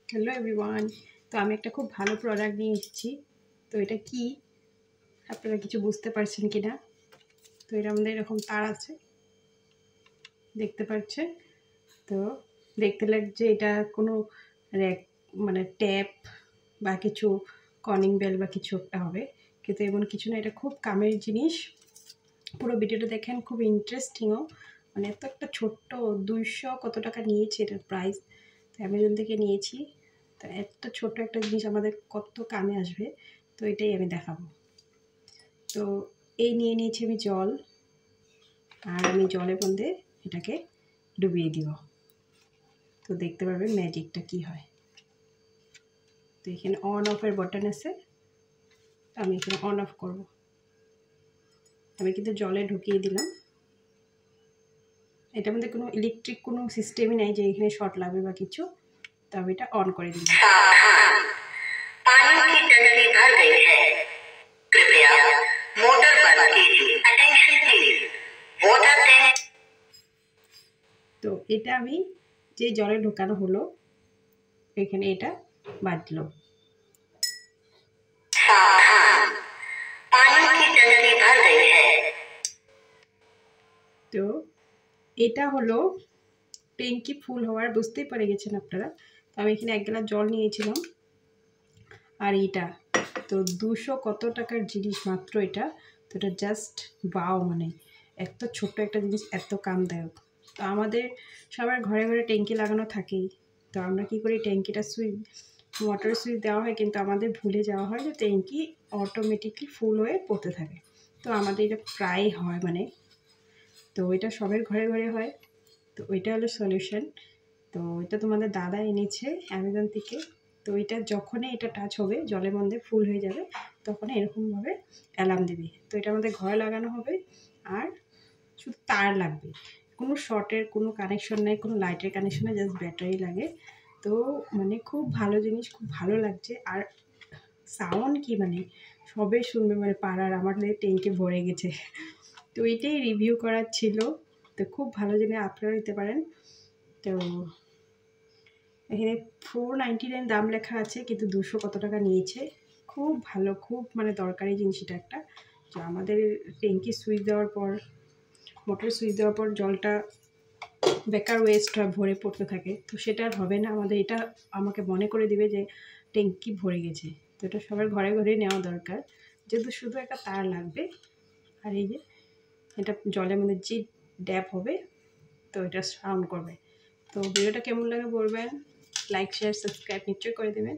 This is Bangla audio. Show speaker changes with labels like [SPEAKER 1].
[SPEAKER 1] Hello everyone. তো আমি একটা খুব ভালো প্রোডাক্ট নিয়ে এসেছি। তো এটা কি আপনারা কিছু বুঝতে পারছেন কি না? তো এর মধ্যে এরকম তার আছে, দেখতে পাচ্ছেন? তো দেখতে লাগছে এটা কোনো র্যাক মানে ট্যাপ বা কিছু কলিং বেল বা কিছু একটা হবে, কিন্তু এমন কিছু না। এটা খুব কামের জিনিস। পুরো ভিডিওটা দেখেন, খুব ইন্টারেস্টিংও। মানে এত একটা ছোট্ট 200 কত টাকা নিয়েছে এটার প্রাইস। তো অ্যামাজন থেকে নিয়েছি। তো এত ছোট একটা জিনিস আমাদের কত কামে আসবে, তো এটাই আমি দেখাবো। তো এই নিয়ে নিয়েছি আমি জল, আর আমি জলের মধ্যে এটাকে ডুবিয়ে দিব। তো দেখতে পারবেন ম্যাজিকটা কি হয়। তো এখানে অন অফের বাটন আছে, আমি এখানে অন অফ করব। আমি কিন্তু জলে ঢুকিয়ে দিলাম। এটার মধ্যে কোনো ইলেকট্রিক কোনো সিস্টেমই নাই যে এখানে শর্ট লাগবে বা কিছু। তো আমি এটা অন করে দিলাম।
[SPEAKER 2] पानी की टंकी भर गई है, कृपया मोटर बंद कीजिए। Attention please, water tank.
[SPEAKER 1] তো এটা আমি যে জলে ঢোকানো হলো এখানে এটা বাজলো।
[SPEAKER 2] सावधान, पानी की टंकी भर गई है।
[SPEAKER 1] তো এটা হলো ট্যাঙ্কি ফুল হওয়ার, বুঝতেই পেরে গেছেন আপনারা। তো আমি এখানে 1 গ্লাস জল নিয়েছিলাম। আর এটা তো 200 কত টাকার জিনিস মাত্র এটা। তো এটা জাস্ট বাও, মানে এত ছোট্ট একটা জিনিস এত কামদায়ক। তো আমাদের সবার ঘরে ঘরে ট্যাঙ্কি লাগানো থাকেই। তো আমরা কি করি, ট্যাঙ্কিটা সুইচ, মোটর সুইচ দেওয়া হয়, কিন্তু আমাদের ভুলে যাওয়া হয় যে ট্যাঙ্কি অটোমেটিকলি ফুল হয়ে পড়তে থাকে। তো আমাদের এটা প্রায় হয়, মানে তো এটা সবার ঘরে ঘরে হয়। তো ওইটা হলো সলিউশন। তো এটা তোমাদের দাদা এনেছে অ্যামাজন থেকে। তো এটা যখনই এটা টাচ হবে জলের মধ্যে ফুল হয়ে যাবে, তখন এরকমভাবে অ্যালার্ম দেবে। তো এটা আমাদের ঘরে লাগানো হবে, আর শুধু তার লাগবে। কোনো শর্টের কোনো কানেকশন নেই, কোনো লাইটের কানেকশন নেই, জাস্ট ব্যাটারি লাগে। তো মানে খুব ভালো জিনিস, খুব ভালো লাগছে। আর সাউন্ড কি, মানে সবে শুনবে, মানে পাড়ার আমাদের ট্যাঙ্কি ভরে গেছে। তো এটাই রিভিউ করার ছিল। তো খুব ভালো জিনিস, আপনারা নিতে পারেন। তো এখানে 499 দাম লেখা আছে, কিন্তু 200 কত টাকা নিয়েছে। খুব ভালো, খুব মানে দরকারি জিনিস এটা একটা। তো আমাদের ট্যাঙ্কি সুইচ দেওয়ার পর, মোটর সুইচ দেওয়ার পর জলটা বেকার ওয়েস্ট হয়, ভরে পড়তে থাকে। তো সেটা আর হবে না। আমাদের এটা আমাকে মনে করে দিবে যে ট্যাঙ্কি ভরে গেছে। তো এটা সবার ঘরে ঘরে নেওয়া দরকার, যেহেতু শুধু একটা তার লাগবে। আর এই যে এটা জলের মধ্যে যে ড্যাপ হবে, তো এটা সাউন্ড করবে। তো ভিডিওটা কেমন লাগে বলবেন, লাইক শেয়ার সাবস্ক্রাইব নিশ্চয়ই করে দেবেন।